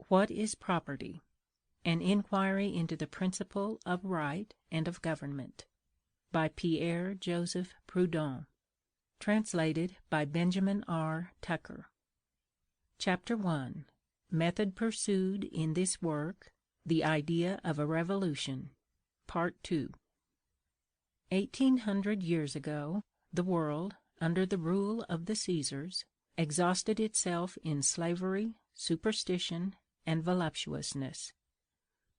What is property? An inquiry into the principle of right and of government, by Pierre-Joseph Proudhon. Translated by Benjamin R. Tucker. Chapter 1. Method pursued in this work, the idea of a revolution. Part 2. 1800 years ago, the world, under the rule of the Caesars, exhausted itself in slavery, superstition, and voluptuousness.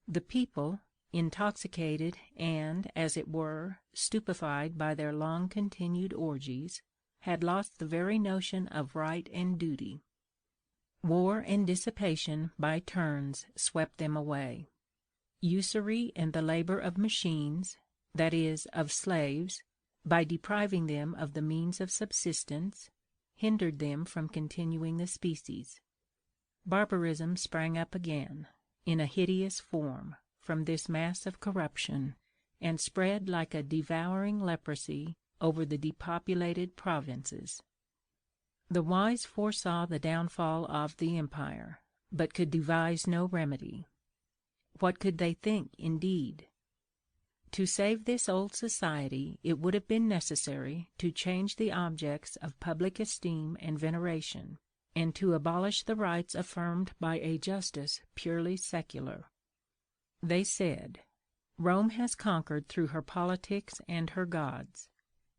The people, intoxicated and, as it were, stupefied by their long-continued orgies, had lost the very notion of right and duty. War and dissipation by turns swept them away. Usury and the labor of machines, that is, of slaves, by depriving them of the means of subsistence, hindered them from continuing the species. Barbarism sprang up again, in a hideous form, from this mass of corruption, and spread like a devouring leprosy over the depopulated provinces. The wise foresaw the downfall of the empire, but could devise no remedy. What could they think, indeed? To save this old society, it would have been necessary to change the objects of public esteem and veneration, and to abolish the rights affirmed by a justice purely secular. They said, Rome has conquered through her politics and her gods.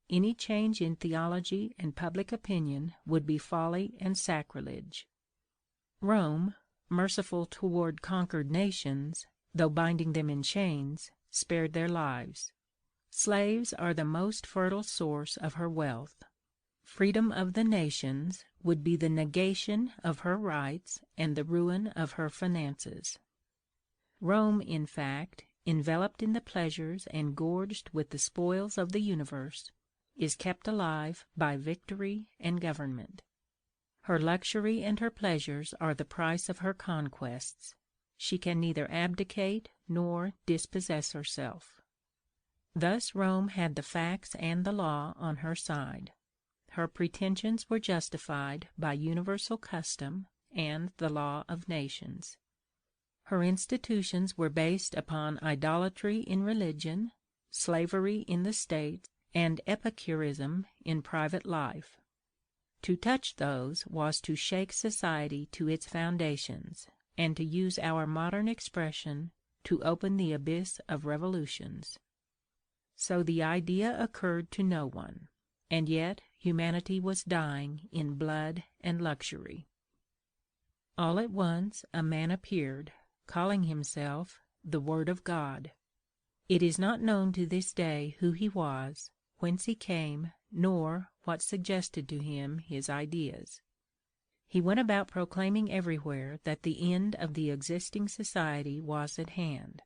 Any change in theology and public opinion would be folly and sacrilege. Rome, merciful toward conquered nations, though binding them in chains, spared their lives. Slaves are the most fertile source of her wealth. Freedom of the nations would be the negation of her rights and the ruin of her finances. Rome, in fact, enveloped in the pleasures and gorged with the spoils of the universe, is kept alive by victory and government. Her luxury and her pleasures are the price of her conquests. She can neither abdicate nor dispossess herself. Thus Rome had the facts and the law on her side. Her pretensions were justified by universal custom and the law of nations. Her institutions were based upon idolatry in religion, slavery in the state, and epicurism in private life. To touch those was to shake society to its foundations, and, to use our modern expression, to open the abyss of revolutions. So the idea occurred to no one, and yet humanity was dying in blood and luxury. All at once a man appeared, calling himself the Word of God. It is not known to this day who he was, whence he came, nor what suggested to him his ideas. He went about proclaiming everywhere that the end of the existing society was at hand,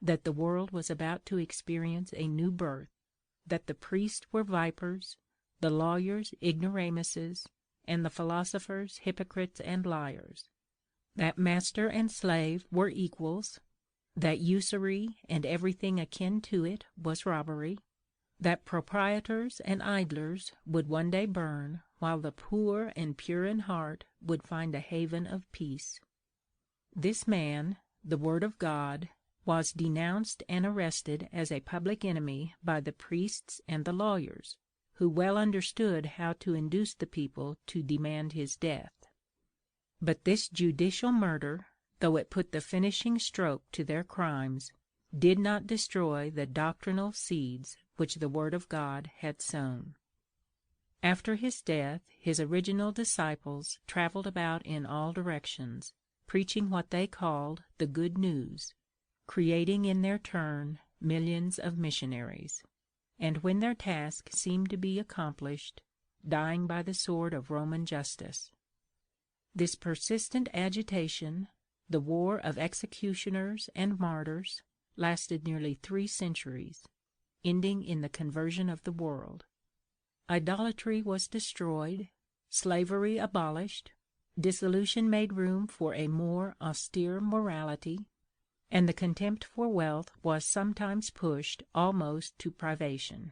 that the world was about to experience a new birth, that the priests were vipers, the lawyers ignoramuses, and the philosophers hypocrites and liars, that master and slave were equals, that usury and everything akin to it was robbery, that proprietors and idlers would one day burn, while the poor and pure in heart would find a haven of peace. This man, the Word of God, was denounced and arrested as a public enemy by the priests and the lawyers, who well understood how to induce the people to demand his death. But this judicial murder, though it put the finishing stroke to their crimes, did not destroy the doctrinal seeds which the Word of God had sown. After his death, his original disciples traveled about in all directions, preaching what they called the good news, creating in their turn millions of missionaries, and when their task seemed to be accomplished, dying by the sword of Roman justice. This persistent agitation, the war of executioners and martyrs, lasted nearly 3 centuries, ending in the conversion of the world. Idolatry was destroyed, slavery abolished, dissolution made room for a more austere morality, and the contempt for wealth was sometimes pushed almost to privation.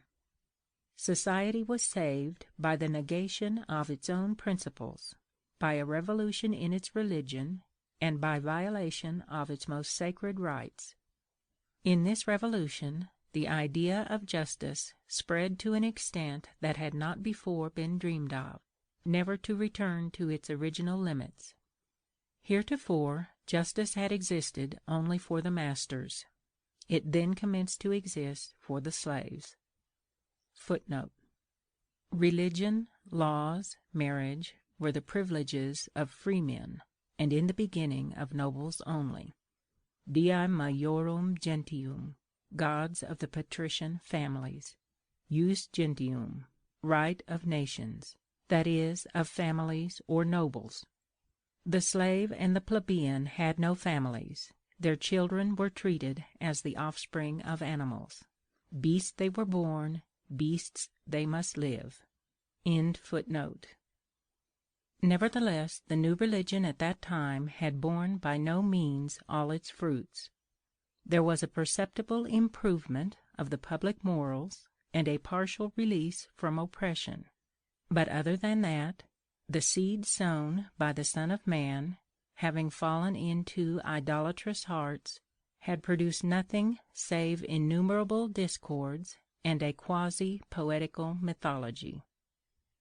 Society was saved by the negation of its own principles, by a revolution in its religion, and by violation of its most sacred rights. In this revolution, the idea of justice spread to an extent that had not before been dreamed of, never to return to its original limits. Heretofore, justice had existed only for the masters. It then commenced to exist for the slaves. Footnote: Religion, laws, marriage were the privileges of freemen, and in the beginning of nobles only. Dii maiorum gentium, gods of the patrician families. Jus gentium, right of nations, that is, of families or nobles. The slave and the plebeian had no families. Their children were treated as the offspring of animals. Beasts they were born, beasts they must live. End footnote. Nevertheless, the new religion at that time had borne by no means all its fruits. There was a perceptible improvement of the public morals and a partial release from oppression. But other than that, the seed sown by the Son of Man, having fallen into idolatrous hearts, had produced nothing save innumerable discords and a quasi-poetical mythology.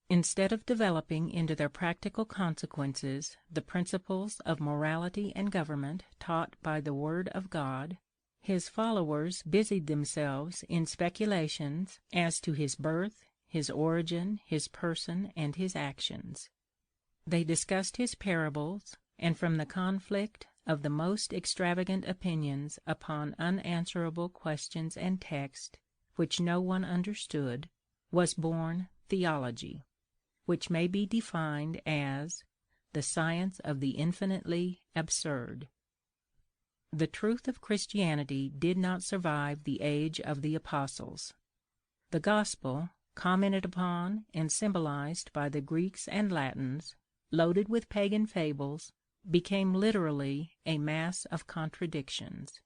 Instead of developing into their practical consequences the principles of morality and government taught by the Word of God, his followers busied themselves in speculations as to his birth, his origin, his person, and his actions. They discussed his parables, and from the conflict of the most extravagant opinions upon unanswerable questions and texts which no one understood, was born theology, which may be defined as the science of the infinitely absurd. The truth of Christianity did not survive the age of the apostles. The gospel, commented upon and symbolized by the Greeks and Latins, loaded with pagan fables, became literally a mass of contradictions.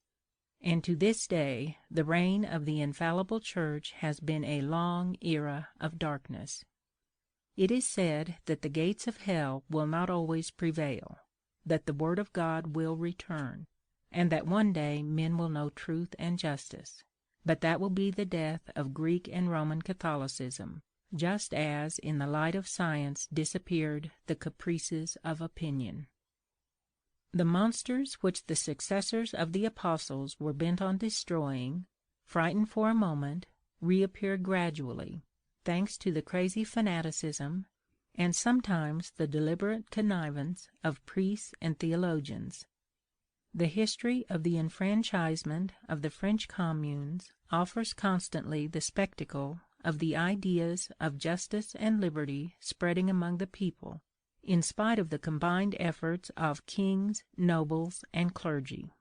And to this day the reign of the infallible Church has been a long era of darkness. It is said that the gates of hell will not always prevail, that the Word of God will return, and that one day men will know truth and justice. But that will be the death of Greek and Roman Catholicism, just as in the light of science disappeared the caprices of opinion. The monsters which the successors of the apostles were bent on destroying, frightened for a moment, reappeared gradually, thanks to the crazy fanaticism and sometimes the deliberate connivance of priests and theologians. The history of the enfranchisement of the French communes offers constantly the spectacle of the ideas of justice and liberty spreading among the people, in spite of the combined efforts of kings, nobles, and clergy.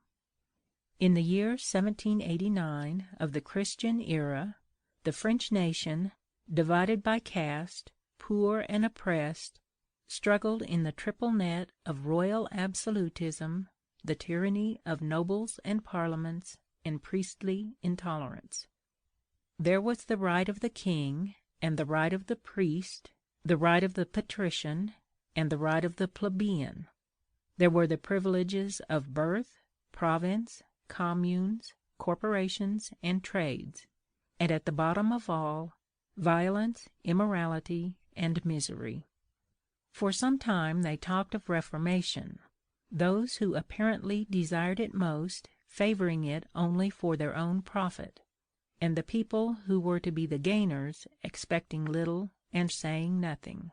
In the year 1789 of the Christian era, the French nation, divided by caste, poor and oppressed, struggled in the triple net of royal absolutism, the tyranny of nobles and parliaments, and priestly intolerance. There was the right of the king, and the right of the priest, the right of the patrician, and the right of the plebeian. There were the privileges of birth, province, communes, corporations, and trades, and at the bottom of all, violence, immorality, and misery. For some time they talked of reformation, those who apparently desired it most favoring it only for their own profit, and the people who were to be the gainers expecting little and saying nothing.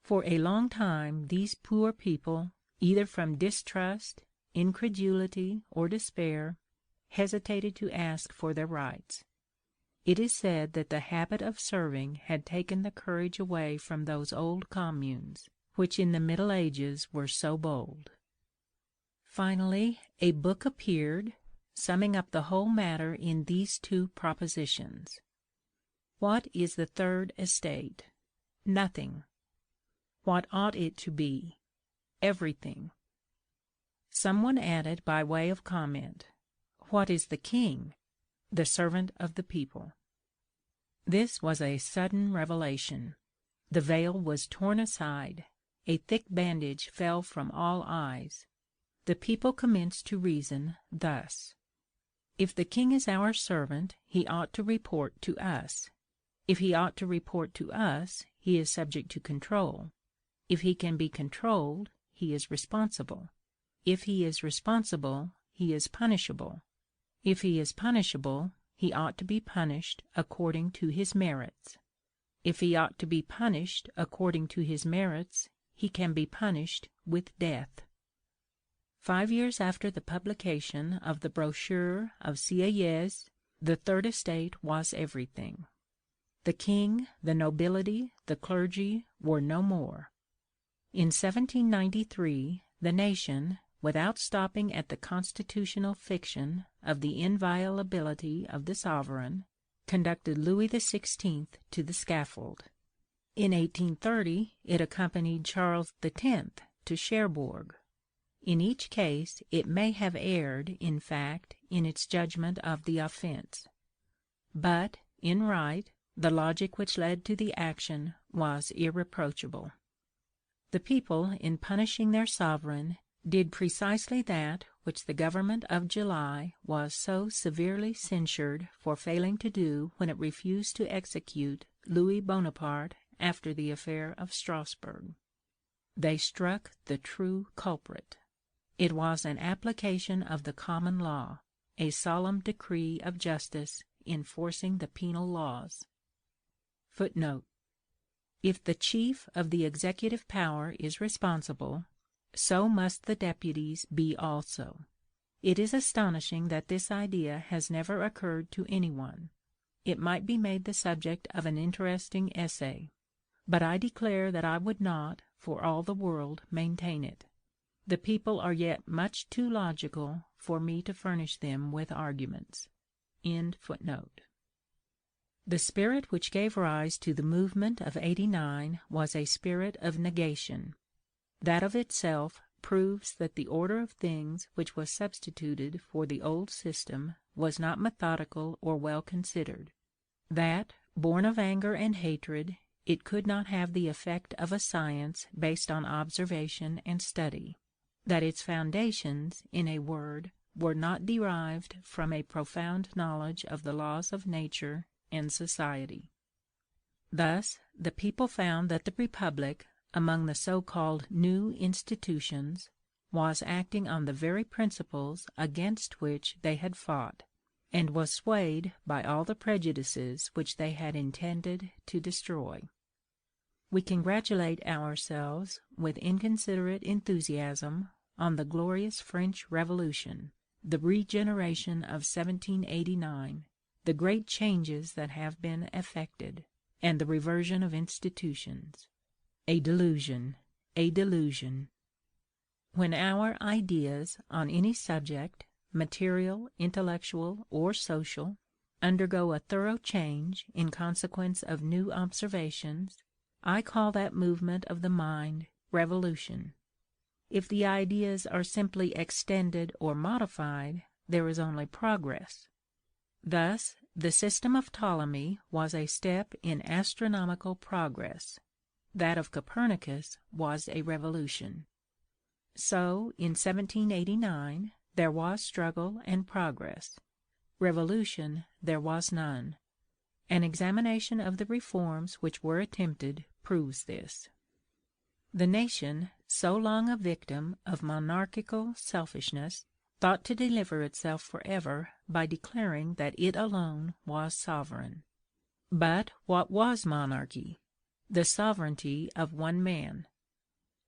For a long time these poor people, either from distrust, incredulity, or despair, hesitated to ask for their rights. It is said that the habit of serving had taken the courage away from those old communes, which in the Middle Ages were so bold. Finally, a book appeared, summing up the whole matter in these two propositions. What is the third estate? Nothing. What ought it to be? Everything. Someone added by way of comment, what is the king? The servant of the people. This was a sudden revelation. The veil was torn aside. A thick bandage fell from all eyes. the people commenced to reason thus: if the king is our servant, he ought to report to us. If he ought to report to us, he is subject to control. If he can be controlled, he is responsible. If he is responsible, he is punishable. If he is punishable, he ought to be punished according to his merits. If he ought to be punished according to his merits, he can be punished with death. 5 years after the publication of the brochure of Sieyès, the Third Estate was everything. The king, the nobility, the clergy were no more. In 1793, the nation, without stopping at the constitutional fiction of the inviolability of the sovereign, conducted Louis XVI to the scaffold. In 1830, it accompanied Charles X to Cherbourg. In each case, it may have erred, in fact, in its judgment of the offence. But, in right, the logic which led to the action was irreproachable. The people, in punishing their sovereign, did precisely that which the government of July was so severely censured for failing to do when it refused to execute Louis Bonaparte after the affair of Strasbourg. They struck the true culprit. It was an application of the common law, a solemn decree of justice enforcing the penal laws. Footnote: if the chief of the executive power is responsible, so must the deputies be also. It is astonishing that this idea has never occurred to anyone. It might be made the subject of an interesting essay, but I declare that I would not, for all the world, maintain it. The people are yet much too logical for me to furnish them with arguments. End footnote. The spirit which gave rise to the movement of '89 was a spirit of negation. That of itself proves that the order of things which was substituted for the old system was not methodical or well considered; that, born of anger and hatred, it could not have the effect of a science based on observation and study; that its foundations, in a word, were not derived from a profound knowledge of the laws of nature and society. Thus, the people found that the Republic, among the so-called new institutions, was acting on the very principles against which they had fought, and was swayed by all the prejudices which they had intended to destroy. We congratulate ourselves with inconsiderate enthusiasm on the glorious French Revolution, the regeneration of 1789, the great changes that have been effected, and the reversion of institutions. A delusion, a delusion. When our ideas on any subject, material, intellectual, or social, undergo a thorough change in consequence of new observations, I call that movement of the mind revolution. If the ideas are simply extended or modified, there is only progress. Thus, the system of Ptolemy was a step in astronomical progress. That of Copernicus was a revolution. So, in 1789, there was struggle and progress. Revolution there was none. An examination of the reforms which were attempted proves this. The nation, so long a victim of monarchical selfishness, thought to deliver itself forever by declaring that it alone was sovereign. But what was monarchy? The sovereignty of one man.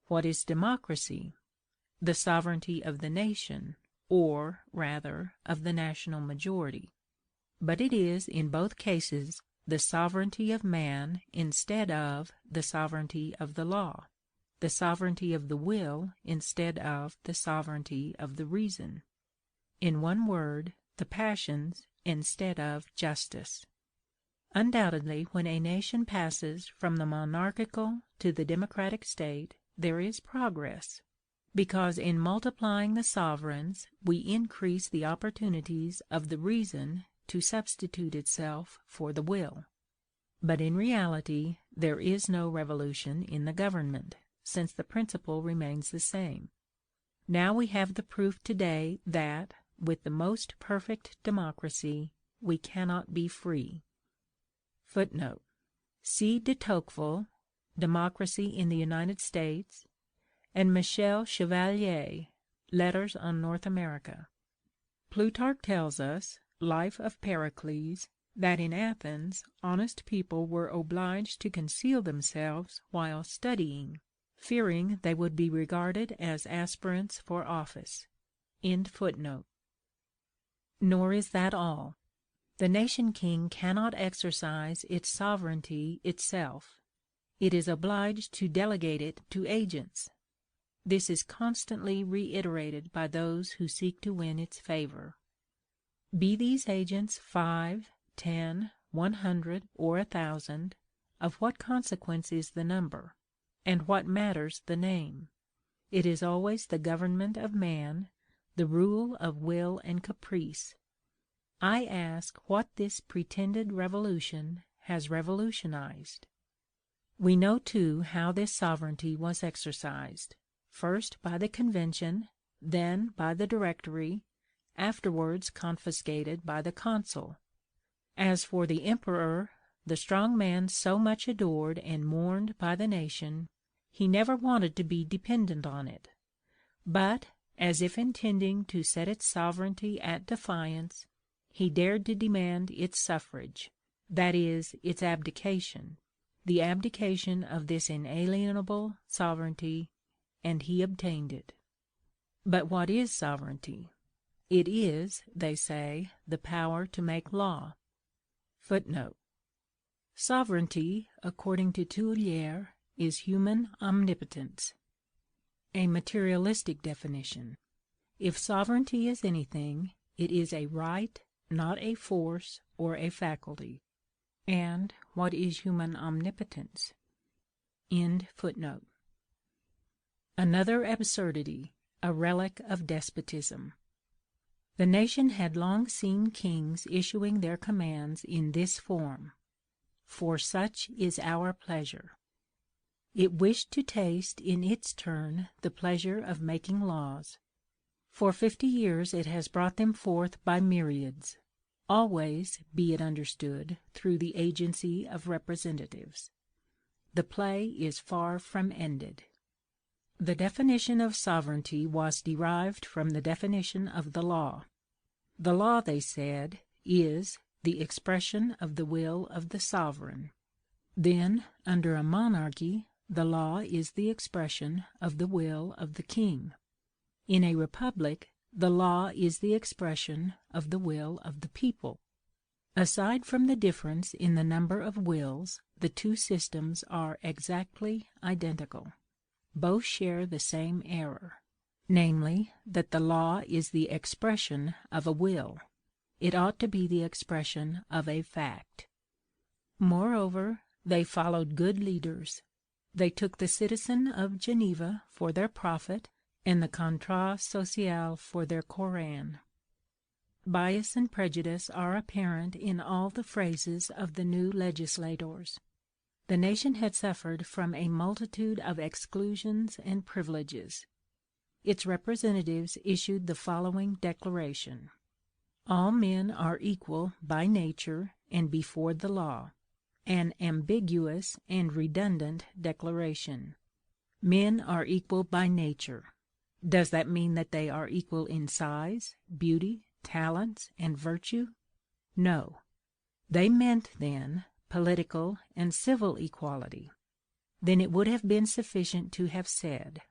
What is democracy? The sovereignty of the nation, or, rather, of the national majority. But it is, in both cases, the sovereignty of man instead of the sovereignty of the law, the sovereignty of the will instead of the sovereignty of the reason. In one word, the passions instead of justice. Undoubtedly, when a nation passes from the monarchical to the democratic state, there is progress, because in multiplying the sovereigns we increase the opportunities of the reason to substitute itself for the will. But in reality there is no revolution in the government, since the principle remains the same. Now we have the proof today that, with the most perfect democracy, we cannot be free. Footnote. See de Tocqueville, Democracy in the United States, and Michel Chevalier, Letters on North America. Plutarch tells us, Life of Pericles, that in Athens honest people were obliged to conceal themselves while studying, fearing they would be regarded as aspirants for office. End footnote. Nor is that all. The nation king cannot exercise its sovereignty itself. It is obliged to delegate it to agents. This is constantly reiterated by those who seek to win its favor. Be these agents 5, 10, 100, or 1,000, of what consequence is the number, and what matters the name? It is always the government of man, the rule of will and caprice. I ask what this pretended revolution has revolutionized. We know too how this sovereignty was exercised, first by the convention, then by the directory, afterwards confiscated by the consul. As for the emperor, the strong man so much adored and mourned by the nation, he never wanted to be dependent on it, but, as if intending to set its sovereignty at defiance, he dared to demand its suffrage, that is, its abdication, the abdication of this inalienable sovereignty, and he obtained it. But what is sovereignty? It is, they say, the power to make law. Footnote. Sovereignty, according to Tuillier, is human omnipotence. A materialistic definition. If sovereignty is anything, it is a right, not a force or a faculty. And what is human omnipotence? End footnote. Another absurdity, a relic of despotism. The nation had long seen kings issuing their commands in this form: "For such is our pleasure." It wished to taste in its turn the pleasure of making laws. For 50 years it has brought them forth by myriads, always, be it understood, through the agency of representatives. The play is far from ended. The definition of sovereignty was derived from the definition of the law. The law, they said, is the expression of the will of the sovereign. Then, under a monarchy, the law is the expression of the will of the king. In a republic, the law is the expression of the will of the people. Aside from the difference in the number of wills, the two systems are exactly identical. Both share the same error, namely, that the law is the expression of a will. It ought to be the expression of a fact. Moreover, they followed good leaders. They took the Citizen of Geneva for their prophet, and the Contrat Social for their Koran. Bias and prejudice are apparent in all the phrases of the new legislators. The nation had suffered from a multitude of exclusions and privileges. Its representatives issued the following declaration: "All men are equal by nature and before the law," an ambiguous and redundant declaration. Men are equal by nature. Does that mean that they are equal in size, beauty, talents, and virtue? No. They meant, then, political and civil equality. Then it would have been sufficient to have said,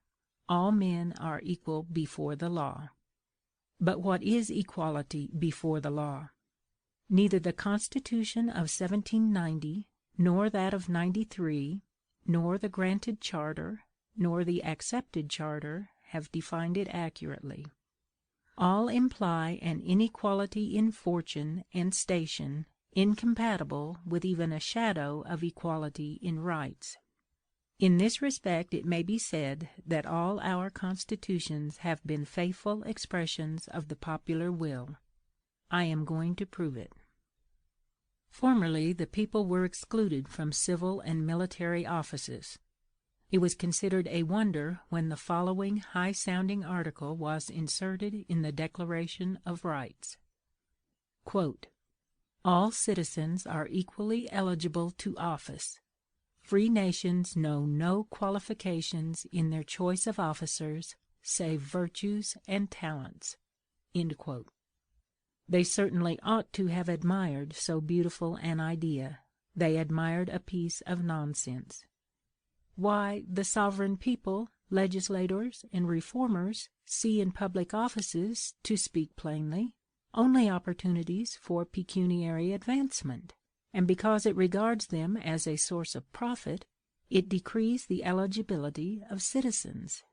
"All men are equal before the law." But what is equality before the law? Neither the Constitution of 1790, nor that of '93, nor the granted charter, nor the accepted charter have defined it accurately. All imply an inequality in fortune and station incompatible with even a shadow of equality in rights. In this respect it may be said that all our constitutions have been faithful expressions of the popular will. I am going to prove it. Formerly the people were excluded from civil and military offices. It was considered a wonder when the following high-sounding article was inserted in the Declaration of Rights. Quote, "All citizens are equally eligible to office. Free nations know no qualifications in their choice of officers save virtues and talents." End quote. They certainly ought to have admired so beautiful an idea. They admired a piece of nonsense. Why, the sovereign people, legislators, and reformers see in public offices, to speak plainly, only opportunities for pecuniary advancement, and because it regards them as a source of profit, it decrees the eligibility of citizens.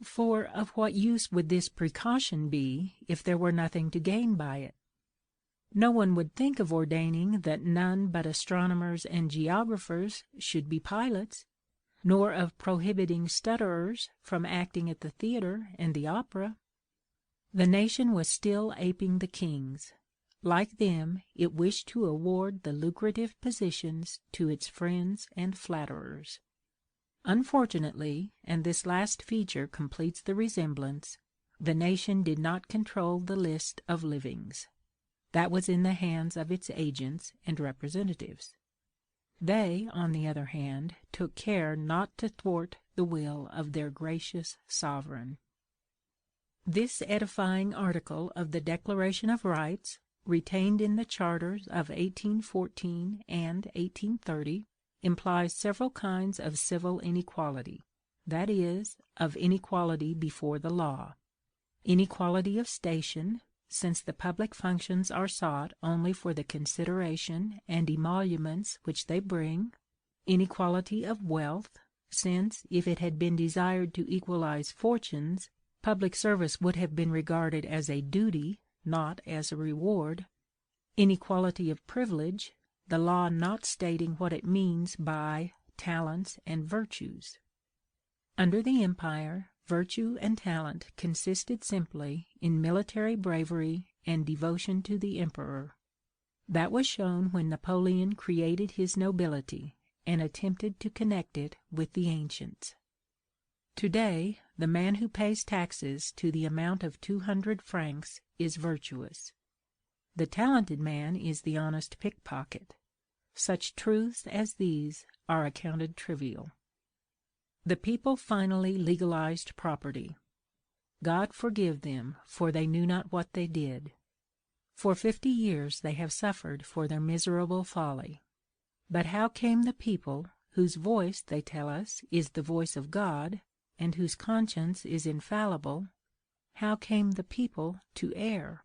For of what use would this precaution be if there were nothing to gain by it? No one would think of ordaining that none but astronomers and geographers should be pilots, nor of prohibiting stutterers from acting at the theatre and the opera. The nation was still aping the kings. Like them, it wished to award the lucrative positions to its friends and flatterers. Unfortunately, and this last feature completes the resemblance, the nation did not control the list of livings. That was in the hands of its agents and representatives. They, on the other hand, took care not to thwart the will of their gracious sovereign. This edifying article of the Declaration of Rights, retained in the charters of 1814 and 1830, implies several kinds of civil inequality, that is, of inequality before the law. Inequality of station, since the public functions are sought only for the consideration and emoluments which they bring; inequality of wealth, since, if it had been desired to equalize fortunes, public service would have been regarded as a duty, not as a reward; inequality of privilege, the law not stating what it means by talents and virtues. Under the Empire, virtue and talent consisted simply in military bravery and devotion to the emperor. That was shown when Napoleon created his nobility, and attempted to connect it with the ancients. Today, the man who pays taxes to the amount of 200 francs is virtuous. The talented man is the honest pickpocket. Such truths as these are accounted trivial. The people finally legalized property. God forgive them, for they knew not what they did. For 50 years they have suffered for their miserable folly. But how came the people, whose voice, they tell us, is the voice of God, and whose conscience is infallible, how came the people to err?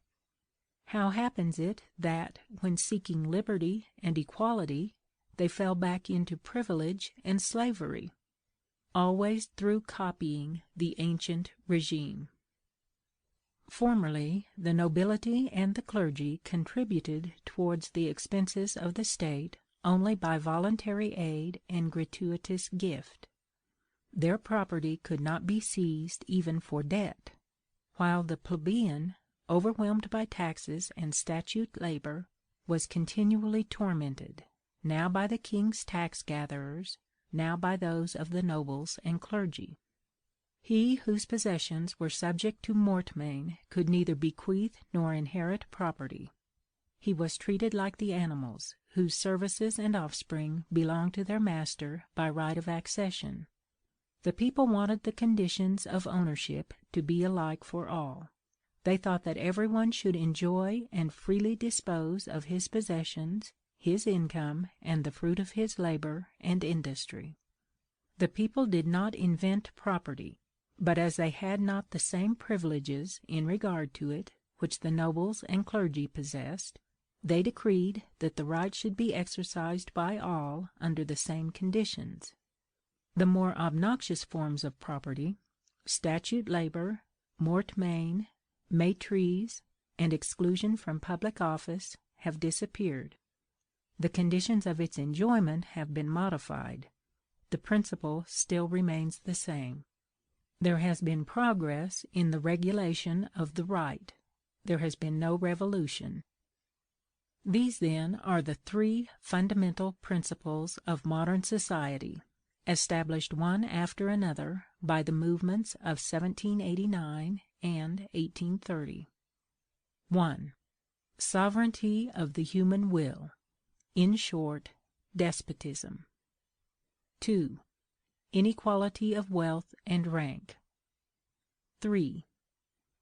How happens it that, when seeking liberty and equality, they fell back into privilege and slavery? Always through copying the ancient regime. Formerly, the nobility and the clergy contributed towards the expenses of the state only by voluntary aid and gratuitous gift. Their property could not be seized even for debt, while the plebeian, overwhelmed by taxes and statute labor, was continually tormented, now by the king's tax gatherers, now by those of the nobles and clergy. He whose possessions were subject to mortmain could neither bequeath nor inherit property. He was treated like the animals, whose services and offspring belong to their master by right of accession. The people wanted the conditions of ownership to be alike for all. They thought that everyone should enjoy and freely dispose of his possessions, his income, and the fruit of his labor and industry. The people did not invent property, but as they had not the same privileges in regard to it which the nobles and clergy possessed, they decreed that the right should be exercised by all under the same conditions. The more obnoxious forms of property, statute labor, mortmain, maîtrise, and exclusion from public office, have disappeared. The conditions of its enjoyment have been modified. The principle still remains the same. There has been progress in the regulation of the right. There has been no revolution. These, then, are the 3 fundamental principles of modern society, established one after another by the movements of 1789 and 1830. 1. Sovereignty of the human will, in short, despotism. 2. Inequality of wealth and rank. 3.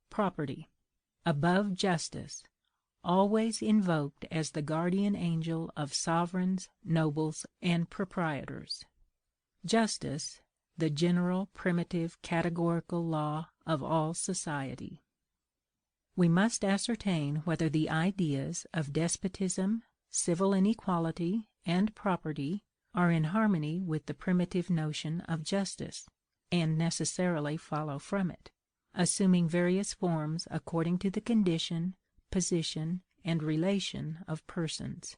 Property, above justice, always invoked as the guardian angel of sovereigns, nobles, and proprietors. Justice, the general, primitive, categorical law of all society. We must ascertain whether the ideas of despotism, civil inequality, and property are in harmony with the primitive notion of justice, and necessarily follow from it, assuming various forms according to the condition, position, and relation of persons;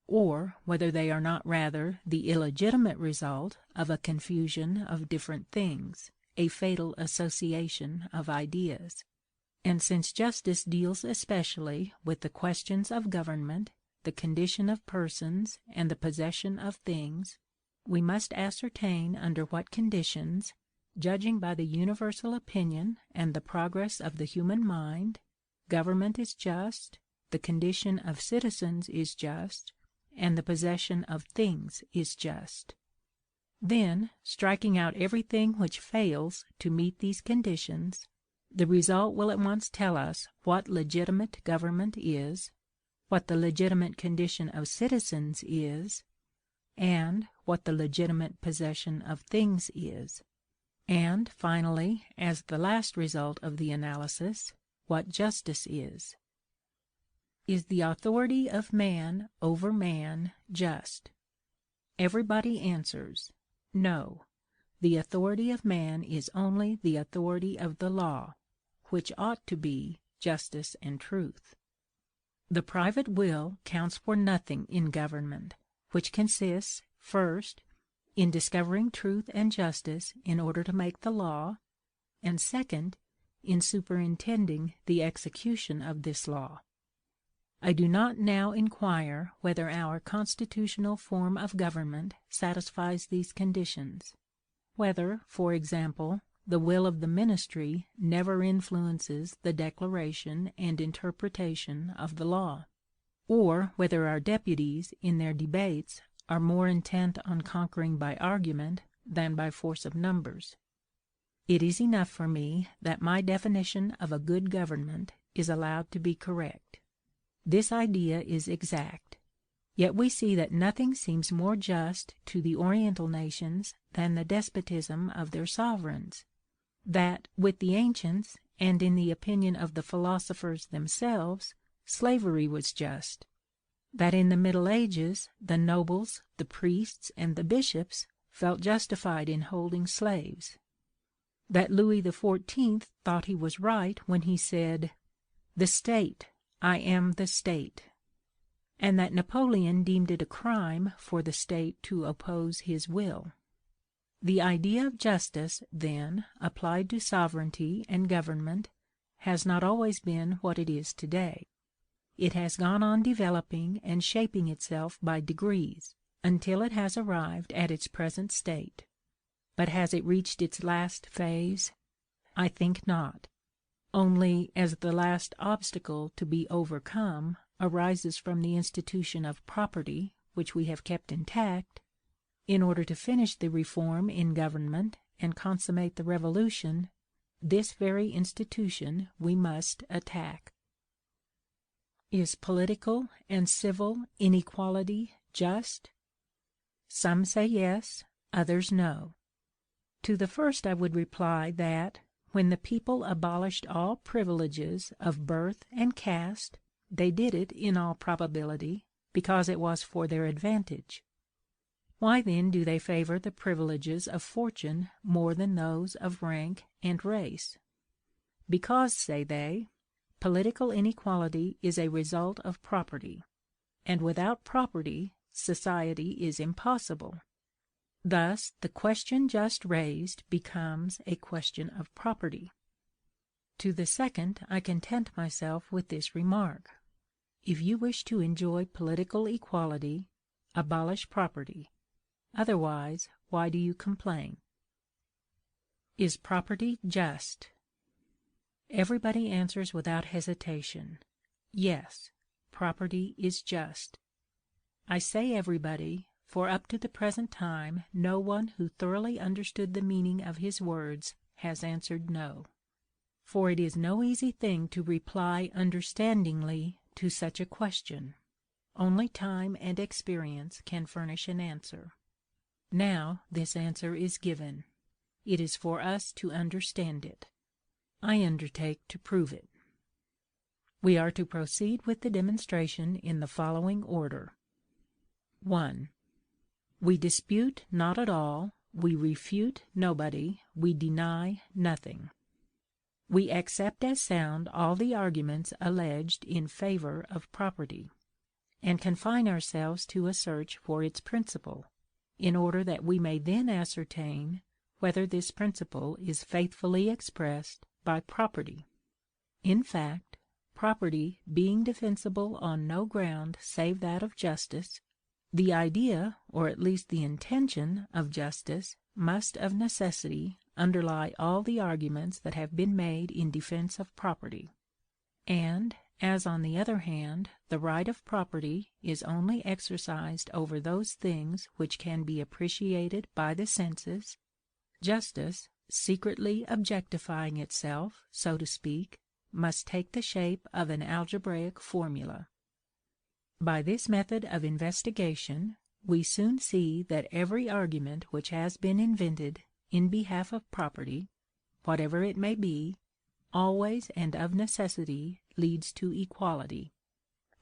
or whether they are not rather the illegitimate result of a confusion of different things, a fatal association of ideas. And since justice deals especially with the questions of government, the condition of persons, and the possession of things, we must ascertain under what conditions, judging by the universal opinion and the progress of the human mind, government is just, the condition of citizens is just, and the possession of things is just. Then, striking out everything which fails to meet these conditions, the result will at once tell us what legitimate government is, what the legitimate condition of citizens is, and what the legitimate possession of things is, and finally, as the last result of the analysis, what justice is. Is the authority of man over man just? Everybody answers, no. The authority of man is only the authority of the law, which ought to be justice and truth. The private will counts for nothing in government, which consists, first, in discovering truth and justice in order to make the law, and second, in superintending the execution of this law. I do not now inquire whether our constitutional form of government satisfies these conditions, whether, for example, the will of the ministry never influences the declaration and interpretation of the law, or whether our deputies in their debates are more intent on conquering by argument than by force of numbers. It is enough for me that my definition of a good government is allowed to be correct. This idea is exact. Yet we see that nothing seems more just to the Oriental nations than the despotism of their sovereigns; that, with the ancients, and in the opinion of the philosophers themselves, slavery was just; that in the Middle Ages the nobles, the priests, and the bishops felt justified in holding slaves; that Louis XIV thought he was right when he said, "The state, I am the state," and that Napoleon deemed it a crime for the state to oppose his will. The idea of justice, then, applied to sovereignty and government, has not always been what it is today. It has gone on developing and shaping itself by degrees, until it has arrived at its present state. But has it reached its last phase? I think not. Only, as the last obstacle to be overcome arises from the institution of property, which we have kept intact, in order to finish the reform in government and consummate the revolution, this very institution we must attack. Is political and civil inequality just? Some say yes, others no. To the first I would reply that, when the people abolished all privileges of birth and caste, they did it, in all probability, because it was for their advantage. Why then do they favor the privileges of fortune more than those of rank and race? Because, say they, political inequality is a result of property, and without property society is impossible. Thus the question just raised becomes a question of property. To the second I content myself with this remark: if you wish to enjoy political equality, abolish property; otherwise, why do you complain? Is property just? Everybody answers without hesitation, yes, property is just. I say everybody, for up to the present time no one who thoroughly understood the meaning of his words has answered no. For it is no easy thing to reply understandingly to such a question. Only time and experience can furnish an answer. Now this answer is given. It is for us to understand it. I undertake to prove it. We are to proceed with the demonstration in the following order. 1. We dispute not at all, we refute nobody, we deny nothing. We accept as sound all the arguments alleged in favor of property, and confine ourselves to a search for its principle, in order that we may then ascertain whether this principle is faithfully expressed by property. In fact, property being defensible on no ground save that of justice, the idea, or at least the intention, of justice must of necessity underlie all the arguments that have been made in defense of property. And as, on the other hand, the right of property is only exercised over those things which can be appreciated by the senses, justice, secretly objectifying itself, so to speak, must take the shape of an algebraic formula. By this method of investigation, we soon see that every argument which has been invented in behalf of property, whatever it may be, always and of necessity leads to equality,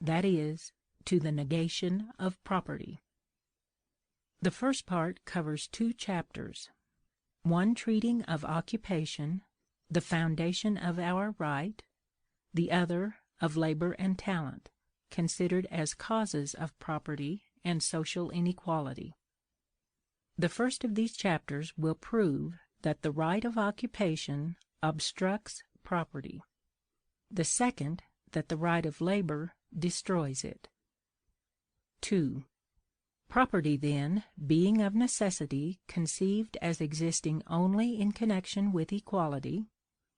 that is, to the negation of property. The first part covers 2 chapters, one treating of occupation, the foundation of our right, the other of labor and talent, considered as causes of property and social inequality. The first of these chapters will prove that the right of occupation obstructs property. The second, that the right of labor destroys it. 2. Property, then, being of necessity conceived as existing only in connection with equality,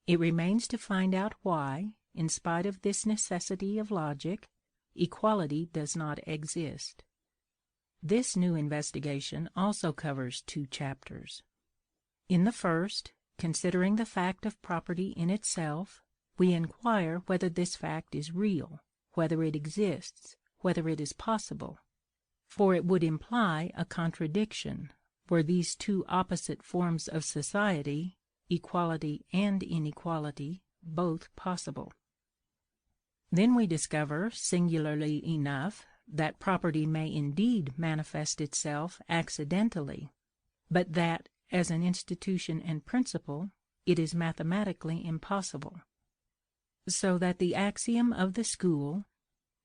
it remains to find out why, in spite of this necessity of logic, equality does not exist. This new investigation also covers 2 chapters. In the first, considering the fact of property in itself, we inquire whether this fact is real, whether it exists, whether it is possible. For it would imply a contradiction were these 2 opposite forms of society, equality and inequality, both possible. Then we discover, singularly enough, that property may indeed manifest itself accidentally, but that, as an institution and principle, it is mathematically impossible. So that the axiom of the school,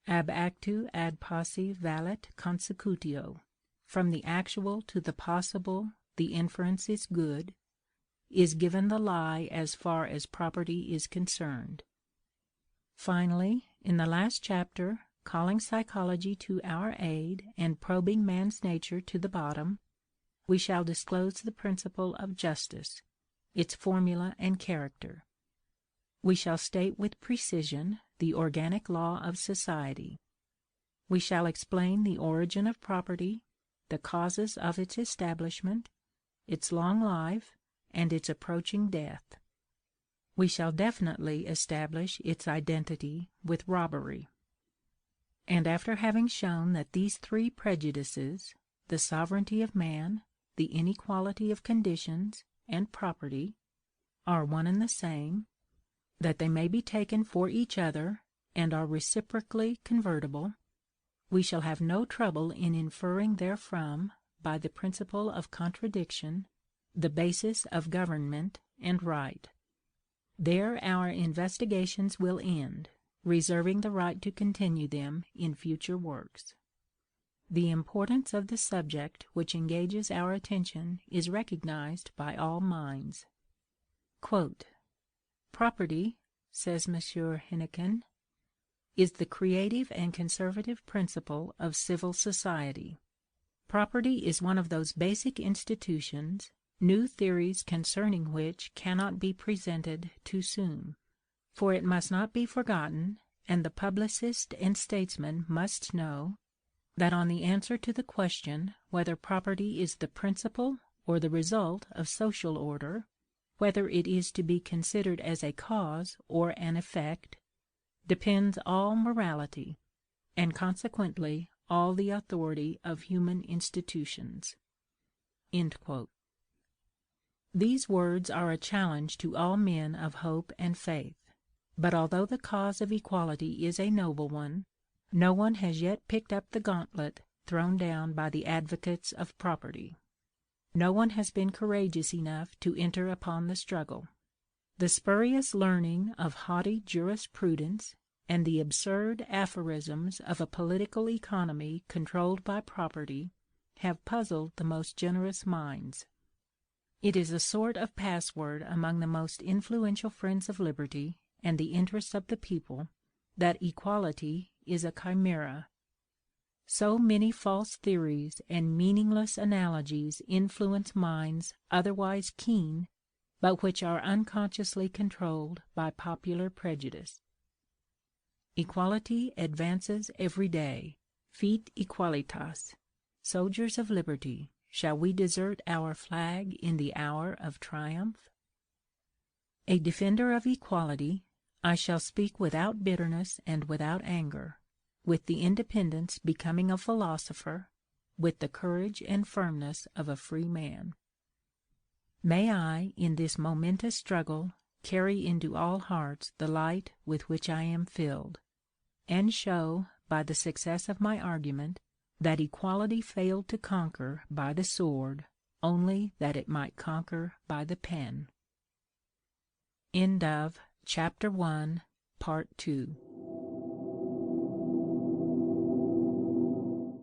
ab actu ad posse valet consecutio, from the actual to the possible the inference is good, is given the lie as far as property is concerned. Finally, in the last chapter, calling psychology to our aid and probing man's nature to the bottom, we shall disclose the principle of justice, its formula and character. We shall state with precision the organic law of society. We shall explain the origin of property, the causes of its establishment, its long life, and its approaching death. We shall definitely establish its identity with robbery. And after having shown that these 3 prejudices, the sovereignty of man, the inequality of conditions, and property, are one and the same, that they may be taken for each other, and are reciprocally convertible, we shall have no trouble in inferring therefrom, by the principle of contradiction, the basis of government and right. There our investigations will end, reserving the right to continue them in future works. The importance of the subject which engages our attention is recognized by all minds. Quote, "Property," says M. Hennequin, "is the creative and conservative principle of civil society. Property is one of those basic institutions, new theories concerning which cannot be presented too soon. For it must not be forgotten, and the publicist and statesman must know, that on the answer to the question whether property is the principle or the result of social order, whether it is to be considered as a cause or an effect, depends all morality, and consequently all the authority of human institutions." These words are a challenge to all men of hope and faith. But although the cause of equality is a noble one, no one has yet picked up the gauntlet thrown down by the advocates of property. No one has been courageous enough to enter upon the struggle. The spurious learning of haughty jurisprudence and the absurd aphorisms of a political economy controlled by property have puzzled the most generous minds. It is a sort of password among the most influential friends of liberty and the interests of the people that equality is a chimera. So many false theories and meaningless analogies influence minds otherwise keen, but which are unconsciously controlled by popular prejudice. Equality advances every day. Fit equalitas. Soldiers of liberty, shall we desert our flag in the hour of triumph? A defender of equality, I shall speak without bitterness and without anger, with the independence becoming a philosopher, with the courage and firmness of a free man. May I, in this momentous struggle, carry into all hearts the light with which I am filled, and show, by the success of my argument, that equality failed to conquer by the sword, only that it might conquer by the pen. End of Chapter 1, Part 2.